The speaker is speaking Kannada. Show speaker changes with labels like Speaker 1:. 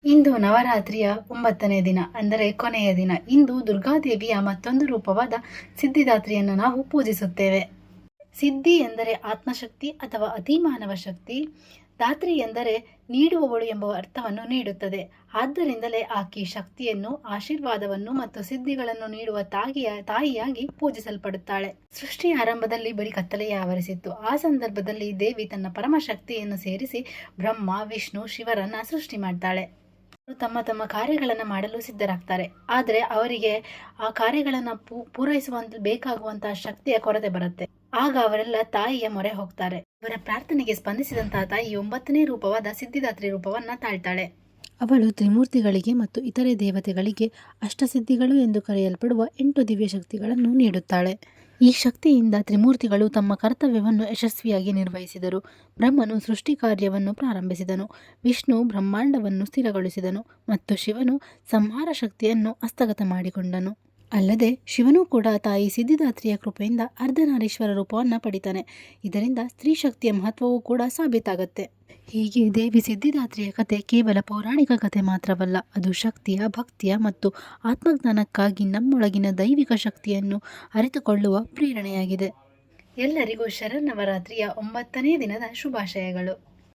Speaker 1: ಇಂದು ನವರಾತ್ರಿಯ 9ನೇ ದಿನ, ಅಂದರೆ ಕೊನೆಯ ದಿನ. ಇಂದು ದುರ್ಗಾದೇವಿಯ ಮತ್ತೊಂದು ರೂಪವಾದ ಸಿದ್ಧಿದಾತ್ರಿಯನ್ನು ನಾವು ಪೂಜಿಸುತ್ತೇವೆ. ಸಿದ್ಧಿ ಎಂದರೆ ಆತ್ಮಶಕ್ತಿ ಅಥವಾ ಅತಿಮಾನವ ಶಕ್ತಿ. ದಾತ್ರಿ ಎಂದರೆ ನೀಡುವವಳು ಎಂಬ ಅರ್ಥವನ್ನು ನೀಡುತ್ತದೆ. ಆದ್ದರಿಂದಲೇ ಆಕೆ ಶಕ್ತಿಯನ್ನು, ಆಶೀರ್ವಾದವನ್ನು ಮತ್ತು ಸಿದ್ಧಿಗಳನ್ನು ನೀಡುವ ತಾಯಿಯಾಗಿ ಪೂಜಿಸಲ್ಪಡುತ್ತಾಳೆ. ಸೃಷ್ಟಿಯ ಆರಂಭದಲ್ಲಿ ಬರೀ ಕತ್ತಲೆಯೇ ಆವರಿಸಿತ್ತು. ಆ ಸಂದರ್ಭದಲ್ಲಿ ದೇವಿ ತನ್ನ ಪರಮಶಕ್ತಿಯನ್ನು ಸೇರಿಸಿ ಬ್ರಹ್ಮ, ವಿಷ್ಣು, ಶಿವರನ್ನ ಸೃಷ್ಟಿ ಮಾಡ್ತಾಳೆ. ತಮ್ಮ ತಮ್ಮ ಕಾರ್ಯಗಳನ್ನು ಮಾಡಲು ಸಿದ್ಧರಾಗ್ತಾರೆ. ಆದರೆ ಅವರಿಗೆ ಆ ಕಾರ್ಯಗಳನ್ನು ಪೂರೈಸುವಂತ ಬೇಕಾಗುವಂತಹ ಶಕ್ತಿಯ ಕೊರತೆ ಬರುತ್ತೆ. ಆಗ ಅವರೆಲ್ಲ ತಾಯಿಯ ಮೊರೆ ಹೋಗ್ತಾರೆ. ಅವರ ಪ್ರಾರ್ಥನೆಗೆ ಸ್ಪಂದಿಸಿದಂತಹ ತಾಯಿ 9ನೇ ರೂಪವಾದ ಸಿದ್ಧಿದಾತ್ರಿ ರೂಪವನ್ನ ತಾಳ್ತಾಳೆ. ಅವಳು ತ್ರಿಮೂರ್ತಿಗಳಿಗೆ ಮತ್ತು ಇತರೆ ದೇವತೆಗಳಿಗೆ ಅಷ್ಟಸಿದ್ಧಿಗಳು ಎಂದು ಕರೆಯಲ್ಪಡುವ 8 ದಿವ್ಯ ಶಕ್ತಿಗಳನ್ನು ನೀಡುತ್ತಾಳೆ. ಈ ಶಕ್ತಿಯಿಂದ ತ್ರಿಮೂರ್ತಿಗಳು ತಮ್ಮ ಕರ್ತವ್ಯವನ್ನು ಯಶಸ್ವಿಯಾಗಿ ನಿರ್ವಹಿಸಿದರು. ಬ್ರಹ್ಮನು ಸೃಷ್ಟಿ ಕಾರ್ಯವನ್ನು ಪ್ರಾರಂಭಿಸಿದನು, ವಿಷ್ಣು ಬ್ರಹ್ಮಾಂಡವನ್ನು ಸ್ಥಿರಗೊಳಿಸಿದನು ಮತ್ತು ಶಿವನು ಸಂಹಾರ ಶಕ್ತಿಯನ್ನು ಹಸ್ತಗತ ಮಾಡಿಕೊಂಡನು. ಅಲ್ಲದೆ ಶಿವನೂ ಕೂಡ ತಾಯಿ ಸಿದ್ಧಿದಾತ್ರಿಯ ಕೃಪೆಯಿಂದ ಅರ್ಧನಾರೀಶ್ವರ ರೂಪವನ್ನು ಪಡಿತಾನೆ. ಇದರಿಂದ ಸ್ತ್ರೀ ಶಕ್ತಿಯ ಮಹತ್ವವೂ ಕೂಡ ಸಾಬೀತಾಗತ್ತೆ. ಹೀಗೆ ದೇವಿ ಸಿದ್ಧಿದಾತ್ರಿಯ ಕಥೆ ಕೇವಲ ಪೌರಾಣಿಕ ಕಥೆ ಮಾತ್ರವಲ್ಲ, ಅದು ಶಕ್ತಿಯ, ಭಕ್ತಿಯ ಮತ್ತು ಆತ್ಮಜ್ಞಾನಕ್ಕಾಗಿ ನಮ್ಮೊಳಗಿನ ದೈವಿಕ ಶಕ್ತಿಯನ್ನು ಅರಿತುಕೊಳ್ಳುವ ಪ್ರೇರಣೆಯಾಗಿದೆ. ಎಲ್ಲರಿಗೂ ಶರನ್ನವರಾತ್ರಿಯ 9ನೇ ದಿನದ ಶುಭಾಶಯಗಳು.